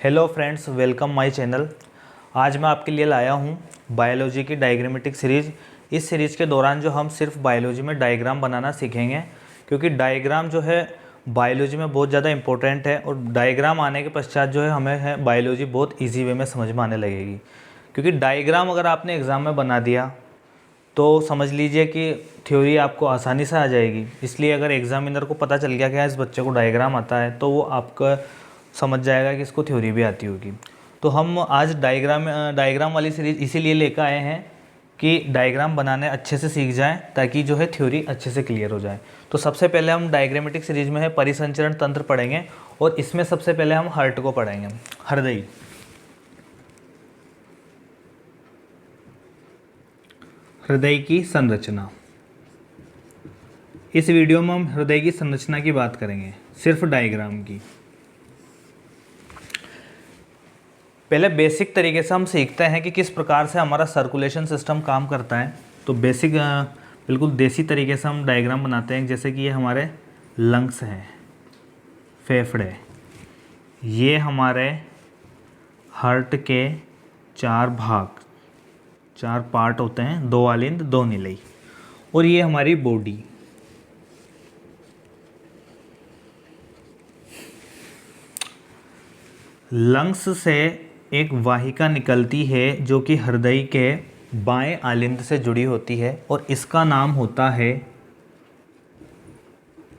Hello friends, welcome my channel. आज मैं आपके लिए लाया हूँ बायोलॉजी की डायग्रामेटिक सीरीज़। इस सीरीज़ के दौरान जो हम सिर्फ बायोलॉजी में डायग्राम बनाना सीखेंगे, क्योंकि डायग्राम जो है बायोलॉजी में बहुत ज़्यादा इंपॉर्टेंट है और डायग्राम आने के पश्चात जो है हमें है बायोलॉजी बहुत ईजी वे में समझ में आने लगेगी। क्योंकि डायग्राम अगर आपने एग्ज़ाम में बना दिया तो समझ लीजिए कि थ्योरी आपको आसानी से आ जाएगी। इसलिए अगर एग्जामिनर को पता चल गया कि इस बच्चे को डायग्राम आता है तो वो आपका समझ जाएगा कि इसको थ्योरी भी आती होगी। तो हम आज डायग्राम वाली सीरीज़ इसीलिए लेकर आए हैं कि डायग्राम बनाने अच्छे से सीख जाएं, ताकि जो है थ्योरी अच्छे से क्लियर हो जाए। तो सबसे पहले हम डायग्रामेटिक सीरीज में है परिसंचरण तंत्र पढ़ेंगे और इसमें सबसे पहले हम हार्ट को पढ़ेंगे, हृदय। हृदय की संरचना। इस वीडियो में हम हृदय की संरचना की बात करेंगे, सिर्फ डायग्राम की। पहले बेसिक तरीके से हम सीखते हैं कि किस प्रकार से हमारा सर्कुलेशन सिस्टम काम करता है। तो बेसिक बिल्कुल देसी तरीके से हम डायग्राम बनाते हैं। जैसे कि ये हमारे लंग्स हैं, फेफड़े, ये हमारे हार्ट के चार भाग, चार पार्ट होते हैं, दो आलिंद दो निलय, और ये हमारी बॉडी। लंग्स से एक वाहिका निकलती है जो कि हृदय के बाएं आलिंद से जुड़ी होती है और इसका नाम होता है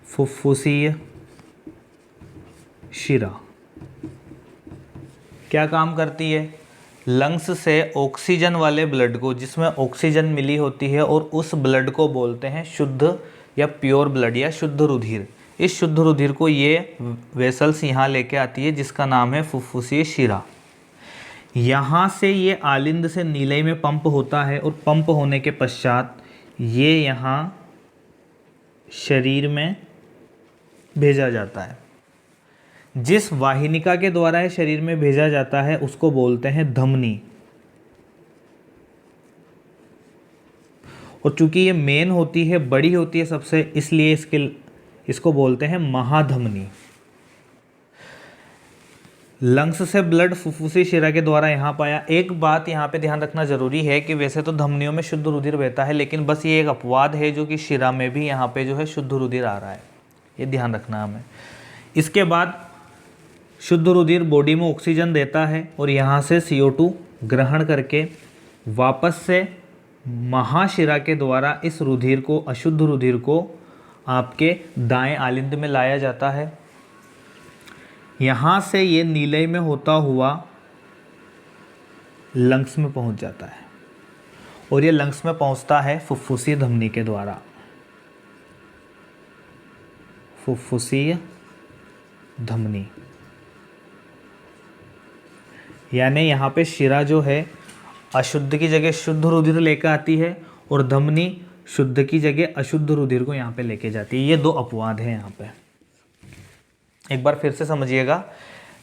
फुफ्फुसीय शिरा। क्या काम करती है? लंग्स से ऑक्सीजन वाले ब्लड को, जिसमें ऑक्सीजन मिली होती है, और उस ब्लड को बोलते हैं शुद्ध या प्योर ब्लड या शुद्ध रुधिर। इस शुद्ध रुधिर को ये वेसल्स यहाँ लेके आती है जिसका नाम है फुफ्फुसीय शिरा। यहाँ से ये आलिंद से नीलय में पंप होता है और पंप होने के पश्चात ये यहाँ शरीर में भेजा जाता है। जिस वाहिनिका के द्वारा ये शरीर में भेजा जाता है उसको बोलते हैं धमनी। और चूंकि ये मेन होती है, बड़ी होती है सबसे, इसलिए इसको बोलते हैं महाधमनी। लंग्स से ब्लड फुफ्फुसी शिरा के द्वारा यहाँ पाया। एक बात यहाँ पे ध्यान रखना जरूरी है कि वैसे तो धमनियों में शुद्ध रुधिर बहता है, लेकिन बस ये एक अपवाद है जो कि शिरा में भी यहाँ पे जो है शुद्ध रुधिर आ रहा है, ये ध्यान रखना हमें। इसके बाद शुद्ध रुधिर बॉडी में ऑक्सीजन देता है और यहाँ से CO2 ग्रहण करके वापस से महाशिरा के द्वारा इस रुधिर को, अशुद्ध रुधिर को आपके दाएं आलिंद में लाया जाता है। यहाँ से ये नीलय में होता हुआ लंग्स में पहुँच जाता है और ये लंग्स में पहुँचता है फुफ्फुसीय धमनी के द्वारा। फुफ्फुसीय धमनी, यानी यहाँ पे शिरा जो है अशुद्ध की जगह शुद्ध रुधिर लेकर आती है और धमनी शुद्ध की जगह अशुद्ध रुधिर को यहाँ पे लेके जाती है। ये दो अपवाद हैं यहाँ पे। एक बार फिर से समझिएगा,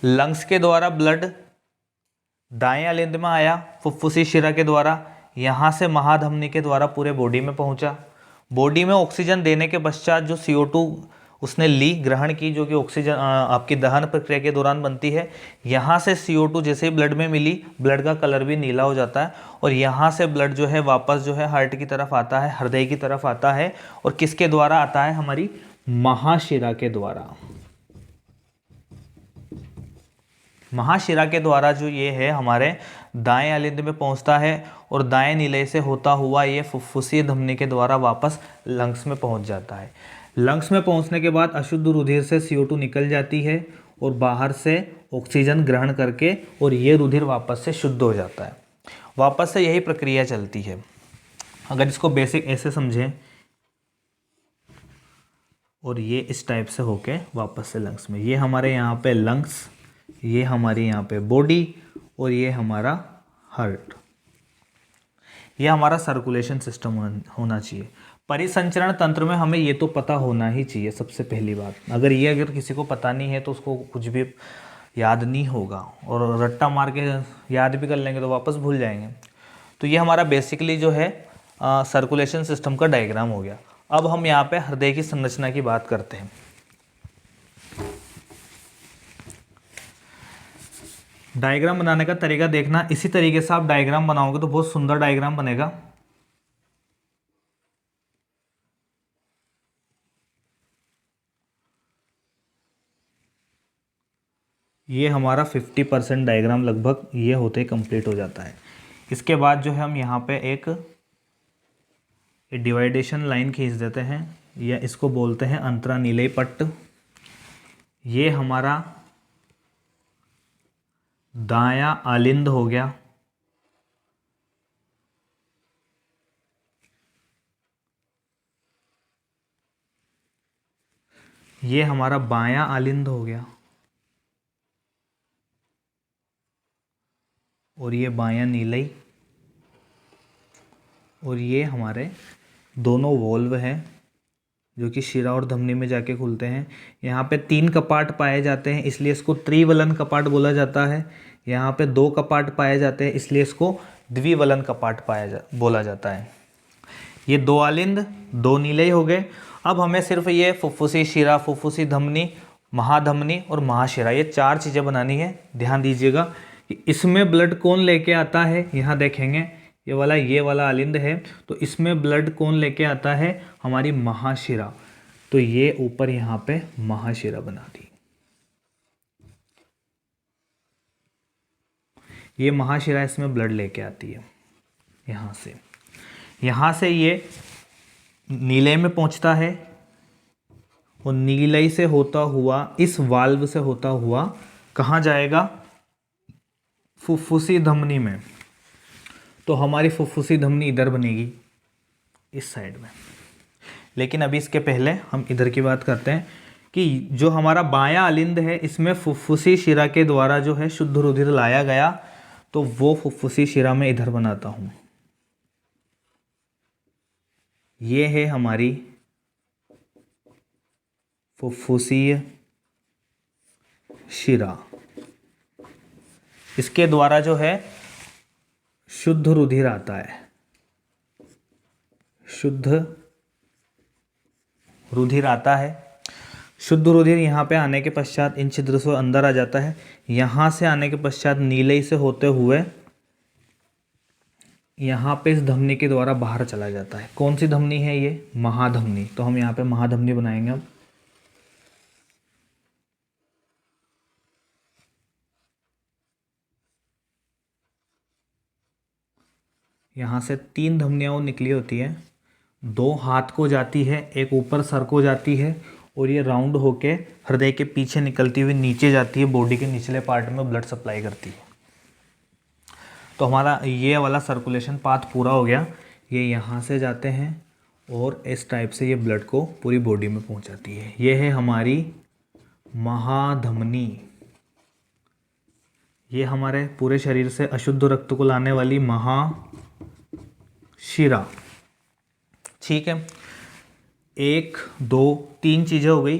लंग्स के द्वारा ब्लड दाएं आलिंद में आया फुफ्फुसी शिरा के द्वारा, यहाँ से महाधमनी के द्वारा पूरे बॉडी में पहुँचा। बॉडी में ऑक्सीजन देने के पश्चात जो CO2 उसने ली, ग्रहण की, जो कि ऑक्सीजन आपकी दहन प्रक्रिया के दौरान बनती है। यहाँ से CO2 जैसे ही ब्लड में मिली, ब्लड का कलर भी नीला हो जाता है और यहाँ से ब्लड जो है वापस जो है हार्ट की तरफ आता है, हृदय की तरफ आता है। और किसके द्वारा आता है? हमारी महाशिरा के द्वारा। महाशिरा के द्वारा जो ये है हमारे दाएं आलिंद में पहुंचता है और दाएं नीलय से होता हुआ ये फुफ्फुसीय धमनी के द्वारा वापस लंग्स में पहुंच जाता है। लंग्स में पहुंचने के बाद अशुद्ध रुधिर से CO2 निकल जाती है और बाहर से ऑक्सीजन ग्रहण करके, और ये रुधिर वापस से शुद्ध हो जाता है। वापस से यही प्रक्रिया चलती है। अगर इसको बेसिक ऐसे समझें, और ये इस टाइप से होके वापस से लंग्स में, ये हमारे यहाँ पे लंग्स, ये हमारी यहाँ पे बॉडी, और ये हमारा हार्ट। ये हमारा सर्कुलेशन सिस्टम होना चाहिए। परिसंचरण तंत्र में हमें ये तो पता होना ही चाहिए सबसे पहली बात। अगर किसी को पता नहीं है तो उसको कुछ भी याद नहीं होगा, और रट्टा मार के याद भी कर लेंगे तो वापस भूल जाएंगे। तो ये हमारा बेसिकली जो है सर्कुलेशन सिस्टम का डायग्राम हो गया। अब हम यहाँ पे हृदय की संरचना की बात करते हैं। डायग्राम बनाने का तरीका देखना, इसी तरीके से आप डायग्राम बनाओगे तो बहुत सुंदर डायग्राम बनेगा। ये हमारा 50% डायग्राम लगभग ये होते ही कंप्लीट हो जाता है। इसके बाद जो है हम यहाँ पे एक डिवाइडेशन लाइन खींच देते हैं, या इसको बोलते हैं अंतरानिलय पट्ट। ये हमारा दायां आलिंद हो गया, ये हमारा बायां आलिंद हो गया, और ये बायां नीलय, और ये हमारे दोनों वॉल्व हैं जो कि शिरा और धमनी में जाके खुलते हैं। यहाँ पे 3 कपाट पाए जाते हैं, इसलिए इसको त्रिवलन कपाट बोला जाता है। यहाँ पे 2 कपाट पाए जाते हैं, इसलिए इसको द्विवलन कपाट बोला जाता है। ये 2 आलिंद 2 नीलय हो गए। अब हमें सिर्फ ये फुफ्फुसी शिरा, फुफ्फुसी धमनी, महाधमनी और महाशिरा, ये 4 चीज़ें बनानी है। ध्यान दीजिएगा कि इसमें ब्लड कौन लेके आता है। यहाँ देखेंगे ये वाला आलिंद है, तो इसमें ब्लड कौन लेके आता है, हमारी महाशिरा। तो ये ऊपर यहाँ पे महाशिरा बना दी। ये महाशिरा इसमें ब्लड लेके आती है यहाँ से ये नीलय में पहुंचता है, और नीलय से होता हुआ इस वाल्व से होता हुआ कहाँ जाएगा, फुफ्फुसी धमनी में। तो हमारी फुफ्फुसी धमनी इधर बनेगी, इस साइड में। लेकिन अभी इसके पहले हम इधर की बात करते हैं कि जो हमारा बायां आलिंद है, इसमें फुफ्फुसी शिरा के द्वारा जो है शुद्ध रुधिर लाया गया, तो वो फुफ्फुसी शिरा में इधर बनाता हूँ। ये है हमारी फुफ्फुसीय शिरा, इसके द्वारा जो है शुद्ध रुधिर आता है। शुद्ध रुधिर आता है। शुद्ध रुधिर यहाँ पे आने के पश्चात इन छिद्र से अंदर आ जाता है। यहाँ से आने के पश्चात नीलय से होते हुए यहाँ पे इस धमनी के द्वारा बाहर चला जाता है। कौन सी धमनी है ये, महाधमनी। तो हम यहाँ पे महाधमनी बनाएंगे अब। यहाँ से 3 धमनियाँ निकली होती हैं, 2 हाथ को जाती है, एक ऊपर सर को जाती है, और ये राउंड होके हृदय के पीछे निकलती हुई नीचे जाती है, बॉडी के निचले पार्ट में ब्लड सप्लाई करती है। तो हमारा ये वाला सर्कुलेशन पाथ पूरा हो गया। ये यहाँ से जाते हैं और इस टाइप से ये ब्लड को पूरी बॉडी में पहुँचाती है। ये है हमारी महाधमनी। ये हमारे पूरे शरीर से अशुद्ध रक्त को लाने वाली महाशिरा। ठीक है, 1 2 3 चीज़ें हो गई।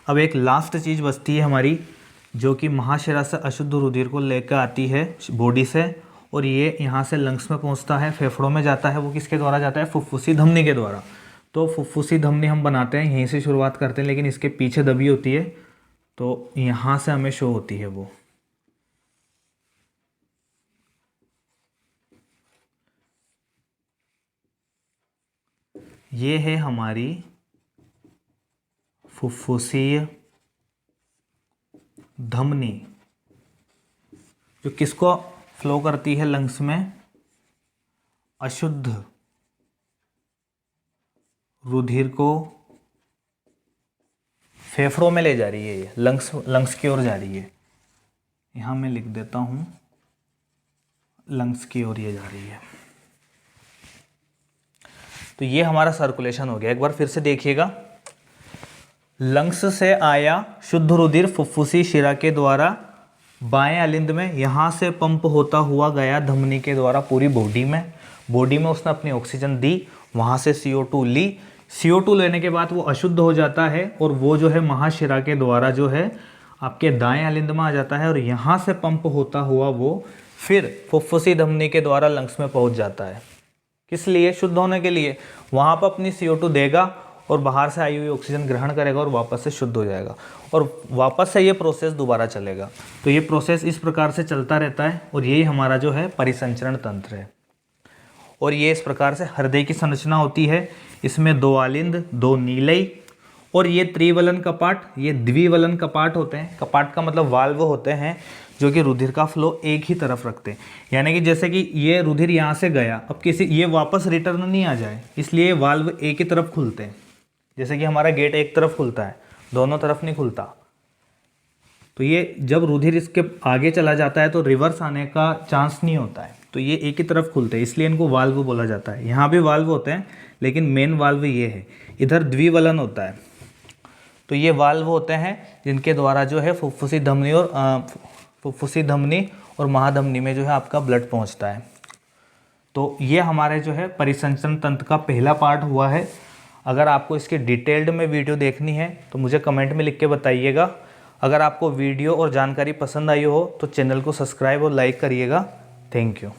अब एक लास्ट चीज़ बचती है हमारी, जो कि महाशिरा से अशुद्ध रुधिर को लेकर आती है बॉडी से, और ये यहाँ से लंग्स में पहुँचता है, फेफड़ों में जाता है। वो किसके द्वारा जाता है, फुफ्फुसी धमनी के द्वारा। तो फुफ्फुसी धमनी हम बनाते हैं, यहीं से शुरुआत करते हैं, लेकिन इसके पीछे दबी होती है, तो यहाँ से हमें शो होती है वो। ये है हमारी फुफ्फुसीय धमनी, जो किसको फ्लो करती है, लंग्स में अशुद्ध रुधिर को फेफड़ों में ले जा रही है। ये लंग्स की ओर जा रही है। यहाँ मैं लिख देता हूँ, लंग्स की ओर ये जा रही है। तो ये हमारा सर्कुलेशन हो गया। एक बार फिर से देखिएगा, लंग्स से आया शुद्ध रुधिर फुफ्फुसी शिरा के द्वारा बाएं आलिंद में, यहाँ से पंप होता हुआ गया धमनी के द्वारा पूरी बॉडी में। बॉडी में उसने अपनी ऑक्सीजन दी, वहाँ से CO2 ली। CO2 लेने के बाद वो अशुद्ध हो जाता है, और वो जो है महाशिरा के द्वारा जो है आपके दाएं आलिंद में आ जाता है, और यहाँ से पंप होता हुआ वो फिर फुफ्फुसी धमनी के द्वारा लंग्स में पहुँच जाता है। किस लिए, शुद्ध होने के लिए। वहाँ पर अपनी CO2 देगा, और बाहर से आई हुई ऑक्सीजन ग्रहण करेगा और वापस से शुद्ध हो जाएगा और वापस से ये प्रोसेस दोबारा चलेगा। तो ये प्रोसेस इस प्रकार से चलता रहता है और यही हमारा जो है परिसंचरण तंत्र है। और ये इस प्रकार से हृदय की संरचना होती है। इसमें 2 आलिंद, 2 नीलय और ये त्रिवलन कपाट, ये द्विवलन कपाट होते हैं। कपाट का मतलब वाल्व होते हैं जो कि रुधिर का फ्लो एक ही तरफ रखते हैं। यानी कि जैसे कि ये रुधिर यहाँ से गया, अब किसी ये वापस रिटर्न नहीं आ जाए, इसलिए वाल्व एक ही तरफ खुलते हैं। जैसे कि हमारा गेट एक तरफ खुलता है, दोनों तरफ नहीं खुलता। तो ये जब रुधिर इसके आगे चला जाता है तो रिवर्स आने का चांस नहीं होता है, तो ये एक ही तरफ खुलते हैं, इसलिए इनको वाल्व बोला जाता है। यहाँ भी वाल्व होते हैं लेकिन मेन वाल्व ये है। इधर द्विवलन होता है, तो ये वाल्व होते हैं जिनके द्वारा जो है फुफ्फुसी धमनी और महाधमनी में जो है आपका ब्लड पहुँचता है। तो ये हमारे जो है परिसंचरण तंत्र का पहला पार्ट हुआ है। अगर आपको इसके डिटेल्ड में वीडियो देखनी है तो मुझे कमेंट में लिख के बताइएगा। अगर आपको वीडियो और जानकारी पसंद आई हो तो चैनल को सब्सक्राइब और लाइक करिएगा। Thank you.